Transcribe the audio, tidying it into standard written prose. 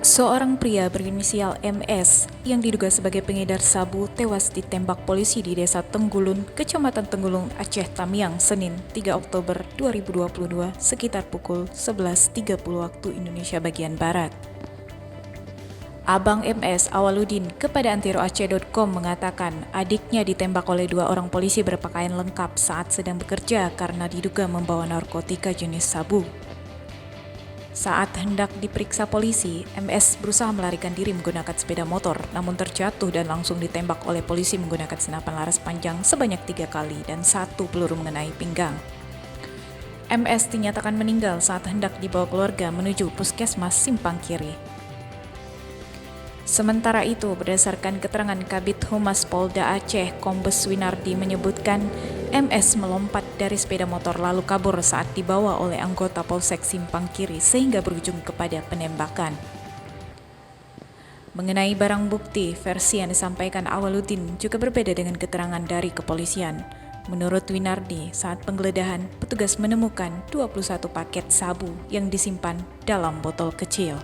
Seorang pria berinisial MS yang diduga sebagai pengedar sabu tewas ditembak polisi di Desa Tenggulun, Kecamatan Tenggulun, Aceh Tamiang, Senin 3 Oktober 2022 sekitar pukul 11.30 waktu Indonesia bagian Barat. Abang MS, Awaludin, kepada antiroaceh.com mengatakan adiknya ditembak oleh dua orang polisi berpakaian lengkap saat sedang bekerja karena diduga membawa narkotika jenis sabu. Saat hendak diperiksa polisi, MS berusaha melarikan diri menggunakan sepeda motor, namun terjatuh dan langsung ditembak oleh polisi menggunakan senapan laras panjang sebanyak 3 kali dan 1 peluru mengenai pinggang. MS dinyatakan meninggal saat hendak dibawa keluarga menuju puskesmas Simpang Kiri. Sementara itu, berdasarkan keterangan Kabid Humas Polda Aceh, Kombes Winardi menyebutkan MS melompat dari sepeda motor lalu kabur saat dibawa oleh anggota Polsek Simpang Kiri sehingga berujung kepada penembakan. Mengenai barang bukti, versi yang disampaikan Awaludin juga berbeda dengan keterangan dari kepolisian. Menurut Winardi, saat penggeledahan, petugas menemukan 21 paket sabu yang disimpan dalam botol kecil.